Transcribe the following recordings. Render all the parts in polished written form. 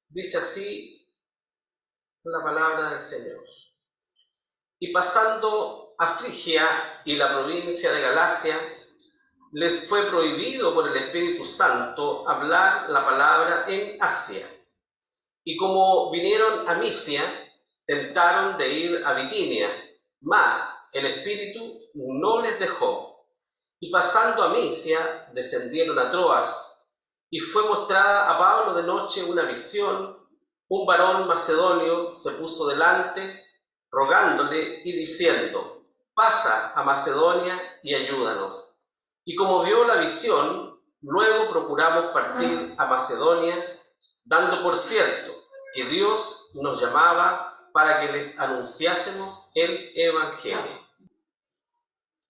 Dice así la palabra del Señor. Y pasando a Frigia y la provincia de Galacia, les fue prohibido por el Espíritu Santo hablar la palabra en Asia. Y como vinieron a Misia, tentaron de ir a Bitinia, mas el Espíritu no les dejó. Y pasando a Misia, descendieron a Troas, y fue mostrada a Pablo de noche una visión. Un varón macedonio se puso delante, rogándole y diciendo: pasa a Macedonia y ayúdanos. Y como vio la visión, luego procuramos partir a Macedonia, dando por cierto que Dios nos llamaba para que les anunciásemos el Evangelio.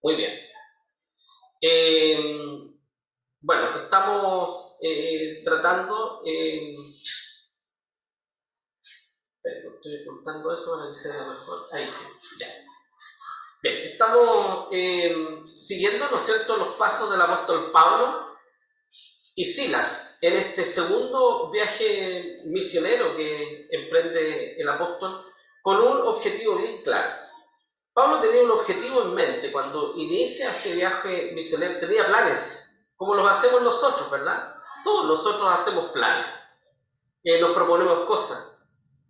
Muy bien. Bueno, estamos tratando... estoy ocultando eso para que se vea mejor. Ahí sí, ya. Bien, estamos siguiendo, ¿no es cierto?, los pasos del apóstol Pablo y Silas en este segundo viaje misionero que emprende el apóstol con un objetivo bien claro. Pablo tenía un objetivo en mente cuando inicia este viaje misionero, tenía planes, como los hacemos nosotros, ¿verdad? Todos nosotros hacemos planes, nos proponemos cosas,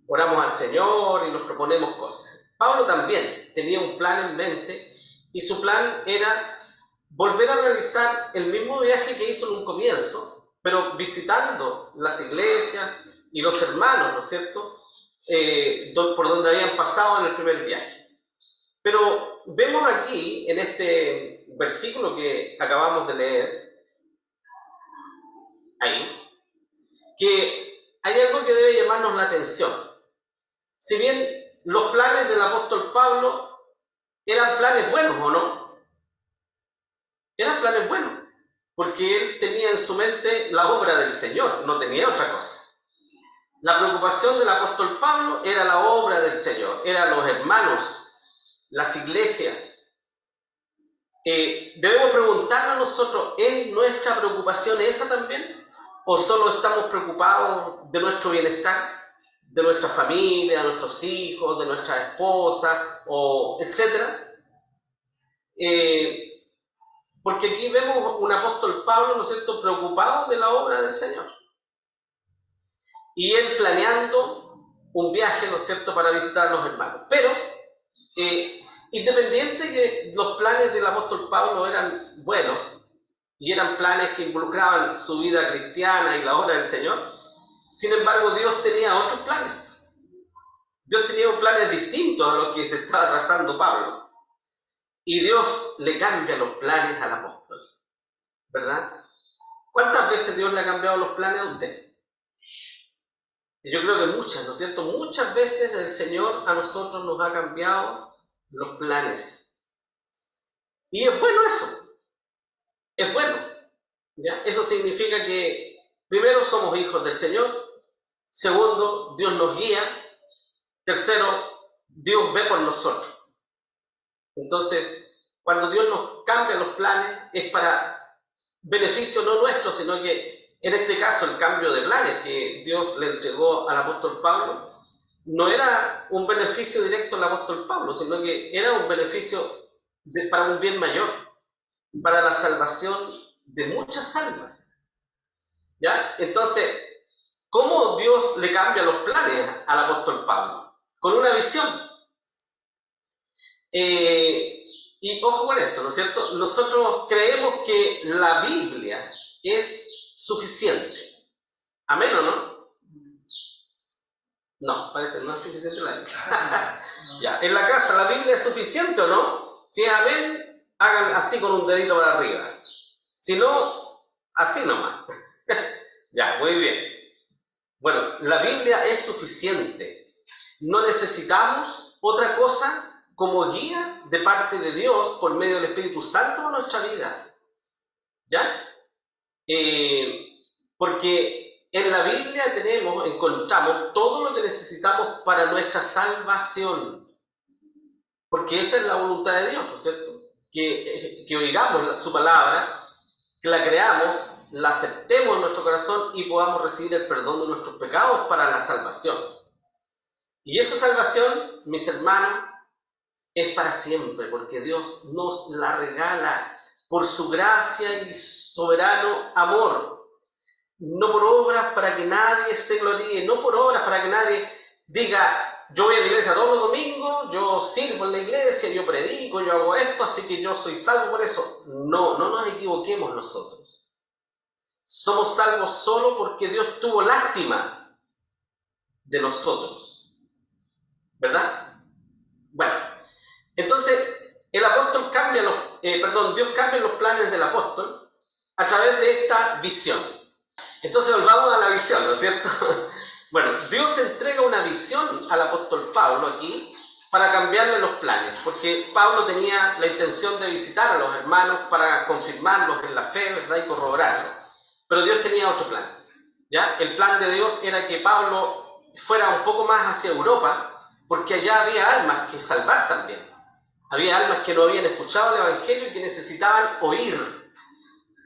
oramos al Señor y nos proponemos cosas. Pablo también tenía un plan en mente y su plan era volver a realizar el mismo viaje que hizo en un comienzo, pero visitando las iglesias y los hermanos, ¿no es cierto?, por donde habían pasado en el primer viaje. Pero vemos aquí, en este versículo que acabamos de leer, ahí, que hay algo que debe llamarnos la atención. Si bien los planes del apóstol Pablo eran planes buenos, ¿o no? Eran planes buenos, porque él tenía en su mente la obra del Señor, no tenía otra cosa. La preocupación del apóstol Pablo era la obra del Señor, eran los hermanos, las iglesias. Debemos preguntarnos nosotros, ¿es nuestra preocupación esa también? ¿O solo estamos preocupados de nuestro bienestar, de nuestra familia, de nuestros hijos, de nuestra esposa, o etcétera? Porque aquí vemos un apóstol Pablo, ¿no es cierto?, preocupado de la obra del Señor. Y él planeando un viaje, ¿no es cierto?, para visitar a los hermanos. Pero independiente que los planes del apóstol Pablo eran buenos y eran planes que involucraban su vida cristiana y la obra del Señor, sin embargo Dios tenía otros planes. Dios tenía planes distintos a los que se estaba trazando Pablo. Y Dios le cambia los planes al apóstol, ¿verdad? ¿Cuántas veces Dios le ha cambiado los planes a usted? Yo creo que muchas, ¿no es cierto? Muchas veces el Señor a nosotros nos ha cambiado los planes. Y es bueno eso. Es bueno. ¿Ya? Eso significa que, primero, somos hijos del Señor. Segundo, Dios nos guía. Tercero, Dios ve por nosotros. Entonces, cuando Dios nos cambia los planes, es para beneficio no nuestro, sino que en este caso el cambio de planes que Dios le entregó al apóstol Pablo no era un beneficio directo al apóstol Pablo, sino que era un beneficio para un bien mayor, para la salvación de muchas almas. ¿Ya? Entonces, ¿cómo Dios le cambia los planes al apóstol Pablo? Con una visión. Y ojo con esto, ¿no es cierto? Nosotros creemos que la Biblia es suficiente. ¿Amén o no? No, parece que no es suficiente la Biblia. Ya, en la casa, ¿la Biblia es suficiente o no? Si es amén, hagan así con un dedito para arriba. Si no, así nomás. Ya, muy bien. Bueno, la Biblia es suficiente. No necesitamos otra cosa como guía de parte de Dios por medio del Espíritu Santo en nuestra vida. ¿Ya? Porque en la Biblia encontramos todo lo que necesitamos para nuestra salvación. Porque esa es la voluntad de Dios, ¿no es cierto? Que oigamos su palabra, que la creamos la aceptemos en nuestro corazón y podamos recibir el perdón de nuestros pecados para la salvación. Y esa salvación, mis hermanos, es para siempre, porque Dios nos la regala por su gracia y soberano amor. No por obras para que nadie se gloríe, no por obras para que nadie diga, yo voy a la iglesia todos los domingos, yo sirvo en la iglesia, yo predico, yo hago esto, así que yo soy salvo por eso. No, no nos equivoquemos nosotros. Somos salvos solo porque Dios tuvo lástima de nosotros. ¿Verdad? Bueno, entonces el apóstol Dios cambia los planes del apóstol a través de esta visión. Entonces volvamos a la visión, ¿no es cierto? Bueno, Dios entrega una visión al apóstol Pablo aquí para cambiarle los planes, porque Pablo tenía la intención de visitar a los hermanos para confirmarlos en la fe, ¿verdad? Y corroborarlos. Pero Dios tenía otro plan, ¿ya? El plan de Dios era que Pablo fuera un poco más hacia Europa, porque allá había almas que salvar también. Había almas que no habían escuchado el Evangelio y que necesitaban oír,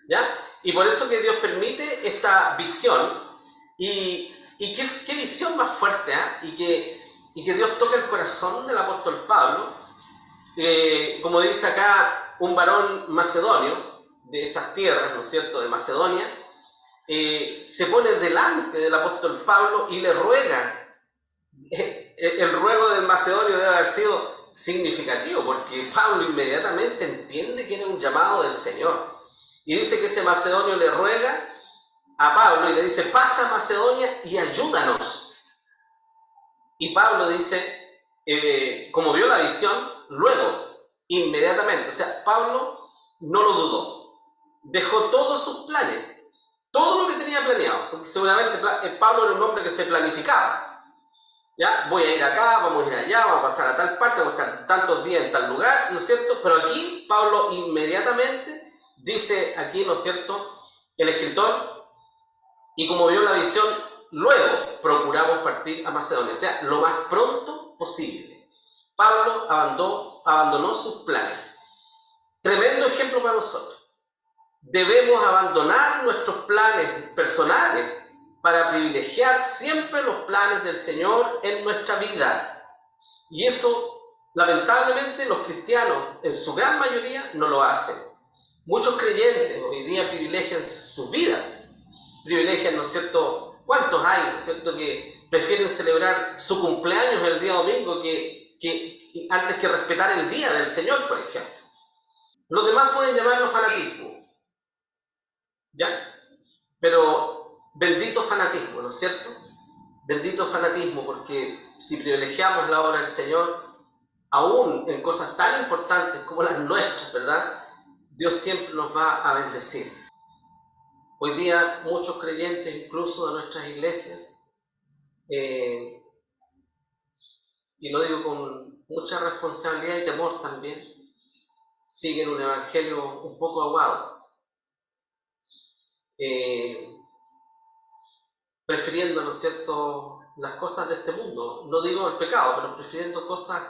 ¿ya? Y por eso que Dios permite esta visión. Y qué visión más fuerte, ¿eh? Y que Dios toca el corazón del apóstol Pablo. Como dice acá, un varón macedonio de esas tierras, ¿no es cierto?, de Macedonia, se pone delante del apóstol Pablo y le ruega. El ruego del macedonio debe haber sido significativo, porque Pablo inmediatamente entiende que era un llamado del Señor. Y dice que ese macedonio le ruega a Pablo y le dice, pasa a Macedonia y ayúdanos. Y Pablo dice, como vio la visión, luego, inmediatamente, o sea, Pablo no lo dudó, dejó todos sus planes, todo lo que tenía planeado, porque seguramente Pablo era un hombre que se planificaba. ¿Ya? Voy a ir acá, vamos a ir allá, vamos a pasar a tal parte, vamos a estar tantos días en tal lugar, ¿no es cierto? Pero aquí Pablo inmediatamente dice aquí, ¿no es cierto?, el escritor, y como vio la visión, luego procuramos partir a Macedonia, o sea, lo más pronto posible. Pablo abandonó sus planes. Tremendo ejemplo para nosotros. Debemos abandonar nuestros planes personales para privilegiar siempre los planes del Señor en nuestra vida. Y eso, lamentablemente, los cristianos, en su gran mayoría, no lo hacen. Muchos creyentes hoy día privilegian sus vidas. Privilegian, ¿no es cierto? ¿Cuántos hay, ¿no es cierto?, que prefieren celebrar su cumpleaños el día domingo antes que respetar el día del Señor, por ejemplo? Los demás pueden llamarlo fanatismo, ¿ya? Pero bendito fanatismo, ¿no es cierto? Bendito fanatismo, porque si privilegiamos la obra del Señor, aún en cosas tan importantes como las nuestras, ¿verdad?, Dios siempre nos va a bendecir. Hoy día muchos creyentes, incluso de nuestras iglesias, y lo digo con mucha responsabilidad y temor también, siguen un evangelio un poco aguado, prefiriendo, ¿no es cierto?, las cosas de este mundo. No digo el pecado, pero prefiriendo cosas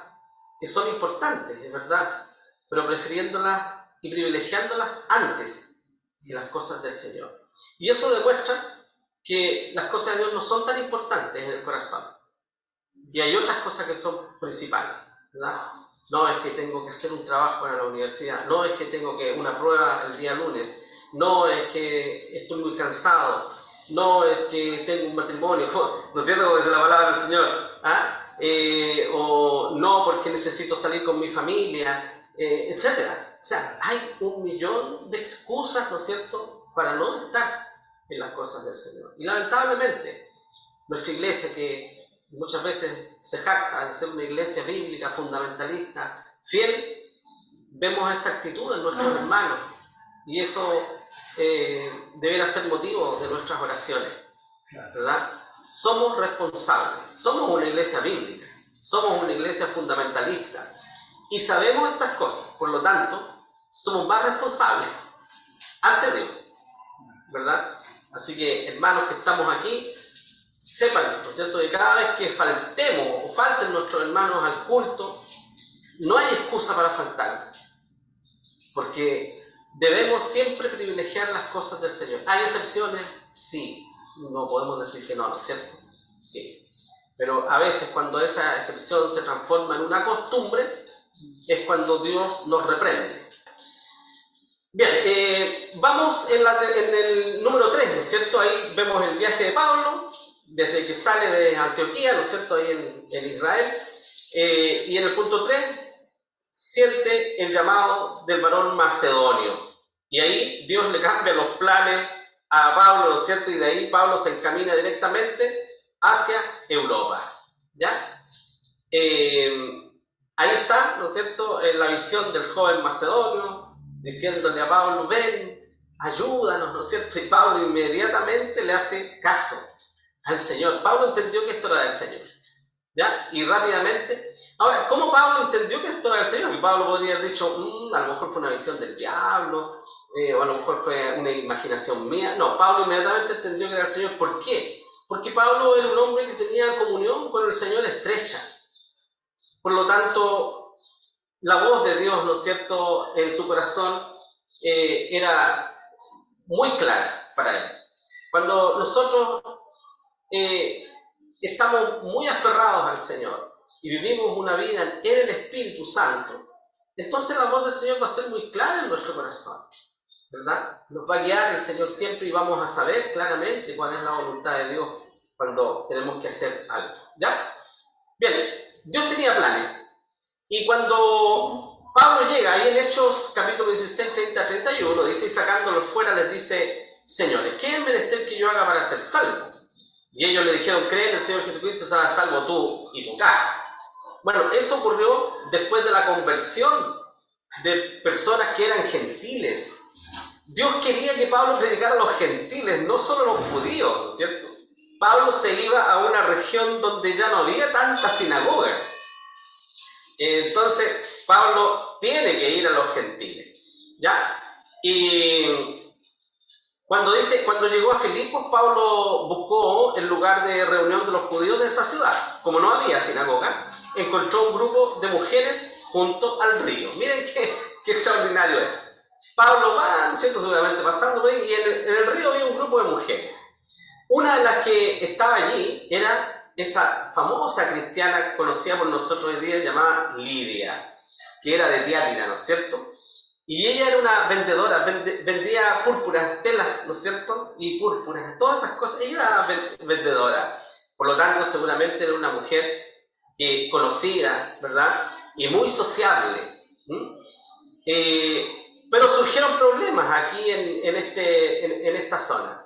que son importantes, es verdad, pero prefiriéndolas y privilegiándolas antes que las cosas del Señor. Y eso demuestra que las cosas de Dios no son tan importantes en el corazón. Y hay otras cosas que son principales, ¿verdad? No es que tengo que hacer un trabajo para la universidad, no es que tengo que una prueba el día lunes, no es que estoy muy cansado, no es que tengo un matrimonio, ¿no es cierto?, como dice la palabra del Señor, ¿ah? O no porque necesito salir con mi familia, etc. O sea, hay un millón de excusas, ¿no es cierto?, para no estar en las cosas del Señor. Y lamentablemente, nuestra iglesia, que muchas veces se jacta de ser una iglesia bíblica, fundamentalista, fiel, vemos esta actitud en nuestros hermanos, y eso deberá ser motivo de nuestras oraciones, ¿verdad? Somos responsables, somos una iglesia bíblica, somos una iglesia fundamentalista, y sabemos estas cosas, por lo tanto, somos más responsables ante Dios, ¿verdad? Así que, hermanos que estamos aquí, sepan, ¿no es cierto?, que cada vez que faltemos o falten nuestros hermanos al culto, no hay excusa para faltar, porque Debemos siempre privilegiar las cosas del Señor. ¿Hay excepciones? Sí. No podemos decir que no, ¿no es cierto? Sí. Pero a veces cuando esa excepción se transforma en una costumbre, es cuando Dios nos reprende. Bien, vamos en el número 3, ¿no es cierto? Ahí vemos el viaje de Pablo, desde que sale de Antioquía, ¿no es cierto? Ahí en Israel. Y en el punto 3, siente el llamado del varón macedonio. Y ahí Dios le cambia los planes a Pablo, ¿no es cierto? Y de ahí Pablo se encamina directamente hacia Europa, ¿ya? Ahí está, ¿no es cierto?, la visión del joven macedonio, diciéndole a Pablo, ven, ayúdanos, ¿no es cierto? Y Pablo inmediatamente le hace caso al Señor. Pablo entendió que esto era del Señor, ¿ya? Y rápidamente... Ahora, ¿cómo Pablo entendió que esto era del Señor? Y Pablo podría haber dicho, a lo mejor fue una visión del diablo, o a lo mejor fue una imaginación mía. No, Pablo inmediatamente entendió que era el Señor. ¿Por qué? Porque Pablo era un hombre que tenía comunión con el Señor estrecha. Por lo tanto, la voz de Dios, ¿no es cierto?, en su corazón era muy clara para él. Cuando nosotros estamos muy aferrados al Señor y vivimos una vida en el Espíritu Santo, entonces la voz del Señor va a ser muy clara en nuestro corazón, ¿verdad? Nos va a guiar el Señor siempre y vamos a saber claramente cuál es la voluntad de Dios cuando tenemos que hacer algo, ¿ya? Bien, Dios tenía planes. Y cuando Pablo llega, ahí en Hechos capítulo 16, 30, 31, dice, y sacándolos fuera les dice, señores, ¿qué es menester que yo haga para ser salvo? Y ellos le dijeron, cree en el Señor Jesucristo y serás salvo tú y tu casa. Bueno, eso ocurrió después de la conversión de personas que eran gentiles. Dios quería que Pablo predicara a los gentiles, no solo a los judíos, ¿no es cierto? Pablo se iba a una región donde ya no había tanta sinagoga. Entonces, Pablo tiene que ir a los gentiles, ¿ya? Y cuando llegó a Filipos, Pablo buscó el lugar de reunión de los judíos de esa ciudad. Como no había sinagoga, encontró un grupo de mujeres junto al río. Miren qué extraordinario es. Pablo va, ¿no es cierto?, seguramente pasando por ahí, y en el río había un grupo de mujeres. Una de las que estaba allí era esa famosa cristiana conocida por nosotros hoy día llamada Lidia, que era de Tiatira, ¿no es cierto? Y ella era una vendedora, vendía púrpuras, telas, ¿no es cierto? Y púrpuras, todas esas cosas. Ella era vendedora, por lo tanto seguramente era una mujer conocida, ¿verdad? Y muy sociable. Pero surgieron problemas aquí en esta zona.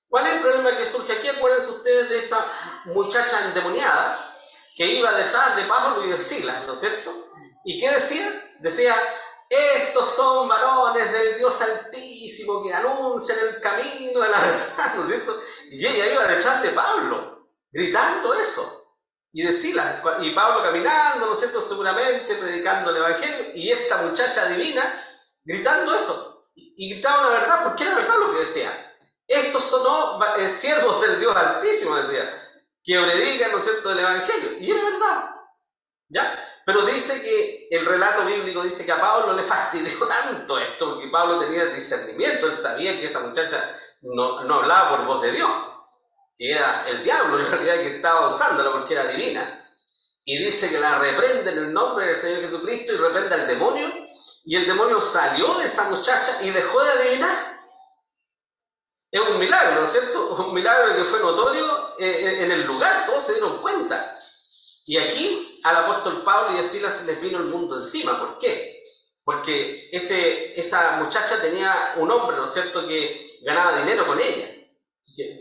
¿Cuál es el problema que surge aquí? Acuérdense ustedes de esa muchacha endemoniada que iba detrás de Pablo y de Silas, ¿no es cierto? ¿Y qué decía? Decía, estos son varones del Dios Altísimo que anuncian el camino de la verdad, ¿no es cierto? Y ella iba detrás de Pablo, gritando eso. Y de Silas, y Pablo caminando, ¿no es cierto?, seguramente predicando el Evangelio, y esta muchacha divina gritando eso. Y gritaba la verdad, porque era verdad lo que decía. Estos son siervos del Dios Altísimo, decía, que predican, ¿no es cierto?, el Evangelio. Y era verdad, ¿ya? Pero dice que el relato bíblico dice que a Pablo le fastidió tanto esto, porque Pablo tenía discernimiento, él sabía que esa muchacha no hablaba por voz de Dios, que era el diablo en realidad que estaba usándola porque era divina. Y dice que la reprende en el nombre del Señor Jesucristo y reprende al demonio, y el demonio salió de esa muchacha y dejó de adivinar. Es un milagro, ¿no es cierto? Un milagro que fue notorio en el lugar, todos se dieron cuenta. Y aquí al apóstol Pablo y a Silas se les vino el mundo encima. ¿Por qué? Porque esa muchacha tenía un hombre, ¿no es cierto?, que ganaba dinero con ella.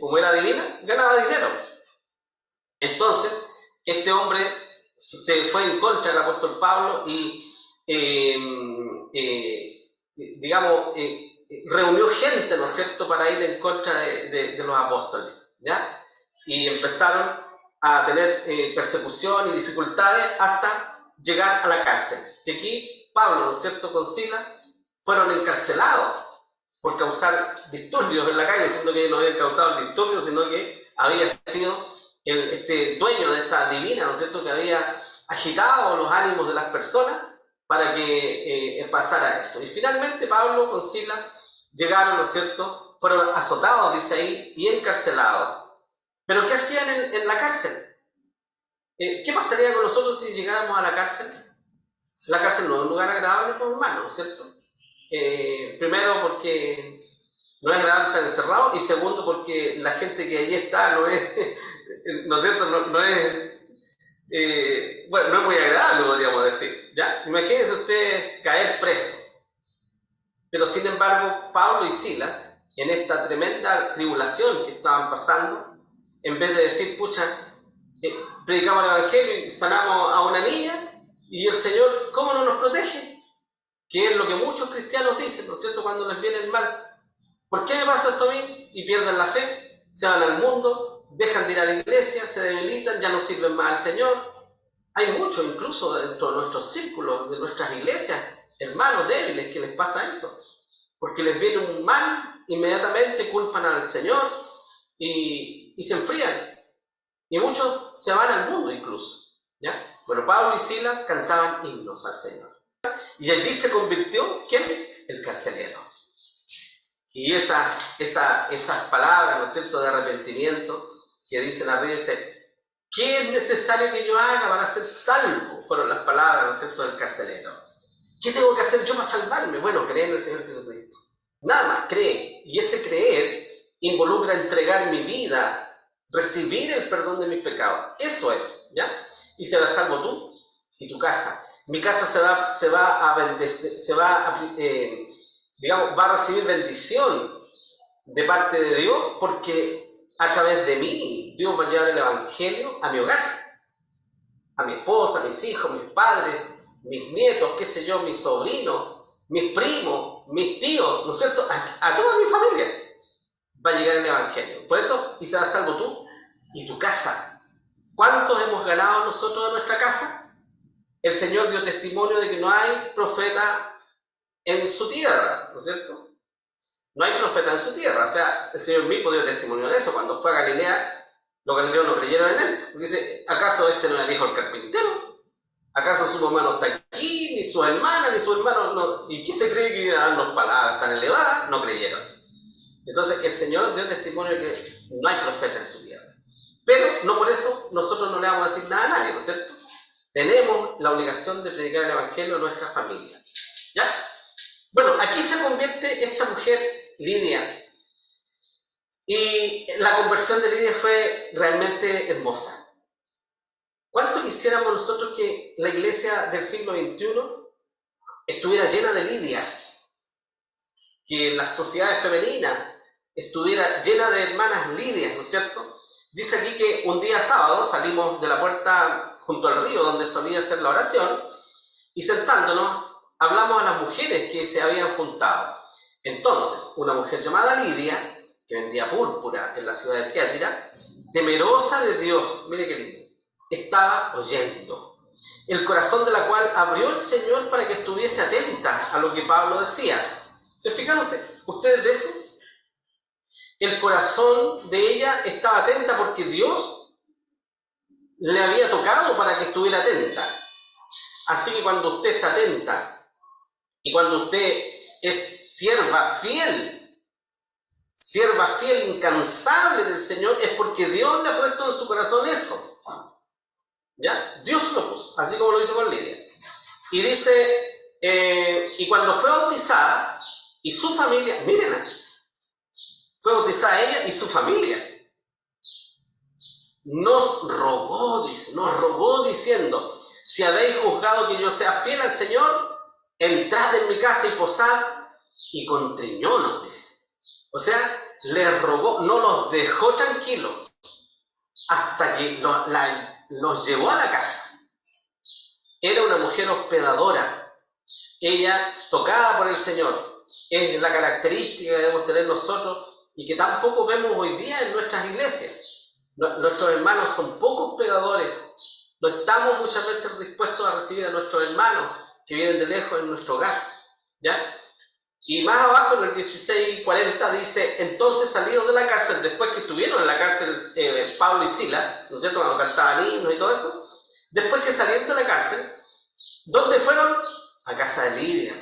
Como era divina, ganaba dinero. Entonces, este hombre se fue en contra del apóstol Pablo y, reunió gente, ¿no es cierto?, para ir en contra de los apóstoles, ¿ya? Y empezaron a tener persecución y dificultades hasta llegar a la cárcel. Y aquí Pablo, ¿no es cierto?, con Silas fueron encarcelados por causar disturbios en la calle, siendo que ellos no habían causado el disturbio, sino que había sido este dueño de esta divina, ¿no es cierto?, que había agitado los ánimos de las personas para que pasara eso. Y finalmente Pablo con Silas llegaron, ¿no es cierto? Fueron azotados, dice ahí, y encarcelados. ¿Pero qué hacían en la cárcel? ¿Qué pasaría con nosotros si llegáramos a la cárcel? La cárcel no es un lugar agradable para un hermano, ¿no es cierto? Primero porque no es agradable estar encerrado, y segundo porque la gente que allí está no es, ¿no es cierto? No es, bueno, no es muy agradable, podríamos decir, ¿ya? Imagínense usted caer preso. Pero sin embargo, Pablo y Silas, en esta tremenda tribulación que estaban pasando, en vez de decir, pucha, predicamos el Evangelio y sanamos a una niña, y el Señor, ¿cómo no nos protege? Que es lo que muchos cristianos dicen, ¿no es cierto?, cuando les viene el mal. ¿Por qué me pasa esto a mí? Y pierden la fe, se van al mundo, dejan de ir a la iglesia, se debilitan, ya no sirven más al Señor. Hay muchos, incluso dentro de nuestros círculos, de nuestras iglesias, hermanos débiles que les pasa eso. Porque les viene un mal, inmediatamente culpan al Señor y se enfrían. Y muchos se van al mundo incluso, ¿ya? Bueno, Pablo y Silas cantaban himnos al Señor. Y allí se convirtió, ¿quién? El carcelero. Y esas palabras, ¿no es cierto?, de arrepentimiento que dicen arriba, dice, ¿qué es necesario que yo haga para ser salvo? Fueron las palabras, ¿no es cierto?, del carcelero. ¿Qué tengo que hacer yo para salvarme? Bueno, creer en el Señor Jesucristo. Nada más, cree. Y ese creer involucra entregar mi vida, recibir el perdón de mis pecados. Eso es, ¿ya? Y serás salvo tú y tu casa. Mi casa va a recibir bendición de parte de Dios, porque a través de mí Dios va a llevar el Evangelio a mi hogar, a mi esposa, a mis hijos, mis padres, mis nietos, qué sé yo, mis sobrinos, mis primos, mis tíos, ¿no es cierto? A toda mi familia va a llegar el Evangelio. Por eso, y serás salvo tú y tu casa. ¿Cuántos hemos ganado nosotros de nuestra casa? El Señor dio testimonio de que no hay profeta en su tierra, ¿no es cierto? No hay profeta en su tierra. O sea, el Señor mismo dio testimonio de eso. Cuando fue a Galilea, los galileos no creyeron en él. Porque dice, ¿acaso este no era el hijo del carpintero? ¿Acaso su mamá no está aquí? Ni su hermana, ni su hermano. No. ¿Y qué se cree que iba a darnos palabras tan elevadas? No creyeron. Entonces, el Señor dio testimonio de que no hay profeta en su tierra. Pero no por eso nosotros no le vamos a decir nada a nadie, ¿no es cierto? Tenemos la obligación de predicar el Evangelio a nuestra familia. ¿Ya? Bueno, aquí se convierte esta mujer, Lidia. Y la conversión de Lidia fue realmente hermosa. ¿Cuánto quisiéramos nosotros que la iglesia del siglo XXI estuviera llena de Lidias? Que la sociedad femenina estuviera llena de hermanas Lidias, ¿no es cierto? Dice aquí que un día sábado salimos de la puerta junto al río donde solía hacer la oración, y sentándonos hablamos a las mujeres que se habían juntado. Entonces, una mujer llamada Lidia, que vendía púrpura en la ciudad de Tiatira, temerosa de Dios, mire qué lindo, estaba oyendo, el corazón de la cual abrió el Señor para que estuviese atenta a lo que Pablo decía. ¿Se fijan ustedes de eso? El corazón de ella estaba atenta porque Dios le había tocado para que estuviera atenta. Así que cuando usted está atenta y cuando usted es sierva fiel, incansable del Señor, es porque Dios le ha puesto en su corazón eso. ¿Ya? Dios lo puso, así como lo hizo con Lidia. Y dice, y cuando fue bautizada, y su familia, mírenla, fue bautizada ella y su familia, nos rogó diciendo, si habéis juzgado que yo sea fiel al Señor, entrad en mi casa y posad, y contriñó, nos dice. O sea, les rogó, no los dejó tranquilos, hasta que los llevó a la casa. Era una mujer hospedadora, ella tocada por el Señor. Es la característica que debemos tener nosotros y que tampoco vemos hoy día en nuestras iglesias. Nuestros hermanos son poco hospedadores. No estamos muchas veces dispuestos a recibir a nuestros hermanos que vienen de lejos en nuestro hogar, ¿ya? Y más abajo en el 16:40 dice, entonces salidos de la cárcel, después que estuvieron en la cárcel Pablo y Silas, ¿no es cierto?, cuando cantaban himnos y todo eso, después que salieron de la cárcel, ¿dónde fueron? a casa de Lidia.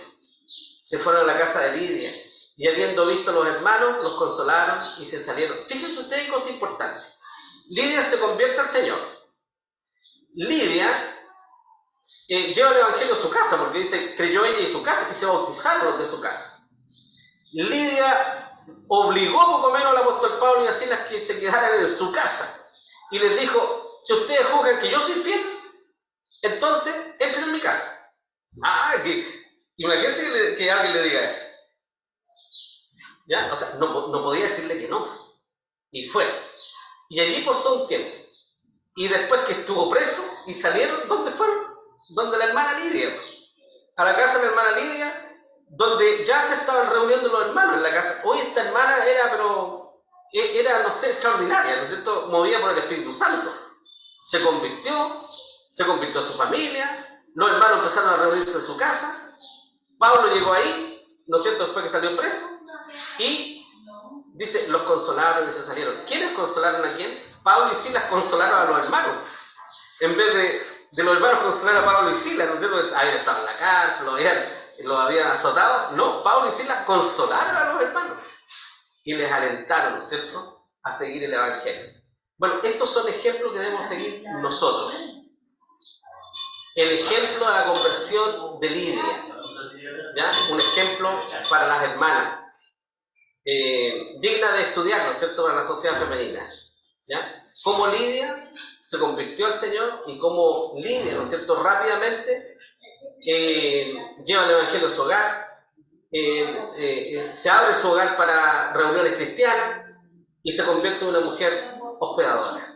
Se fueron a la casa de Lidia. Y habiendo visto a los hermanos, los consolaron y se salieron. Fíjense ustedes, cosa importante. Lidia se convierte al Señor. Lidia lleva el evangelio a su casa, porque dice, creyó ella y su casa, y se bautizaron los de su casa. Lidia obligó poco menos al apóstol Pablo y a Silas que se quedaran en su casa. Y les dijo, si ustedes juzgan que yo soy fiel, entonces entren en mi casa. Imagínense que alguien le diga eso. ¿Ya? O sea, no podía decirle que no. Y fue. Y allí pasó un tiempo. Y después que estuvo preso y salieron, ¿dónde fueron? Donde la hermana Lidia. A la casa de la hermana Lidia, donde ya se estaban reuniendo los hermanos en la casa. Hoy esta hermana era, no sé, extraordinaria, ¿no es cierto? Movida por el Espíritu Santo. Se convirtió su familia, los hermanos empezaron a reunirse en su casa. Pablo llegó ahí, ¿no es cierto?, después que salió preso. Y dice, los consolaron y se salieron. ¿Quiénes consolaron a quién? Pablo y Silas consolaron a los hermanos. En vez de los hermanos consolar a Pablo y Silas, ¿no es cierto? Habían estado en la cárcel, los habían azotado. No, Pablo y Silas consolaron a los hermanos. Y les alentaron, ¿no es cierto?, a seguir el evangelio. Bueno, estos son ejemplos que debemos seguir nosotros. El ejemplo de la conversión de Lidia. ¿Ya? Un ejemplo para las hermanas. Digna de estudiar, ¿no es cierto?, para la sociedad femenina. ¿Ya? Cómo Lidia se convirtió al Señor y cómo Lidia, ¿no es cierto?, rápidamente lleva el evangelio a su hogar, se abre su hogar para reuniones cristianas y se convierte en una mujer hospedadora.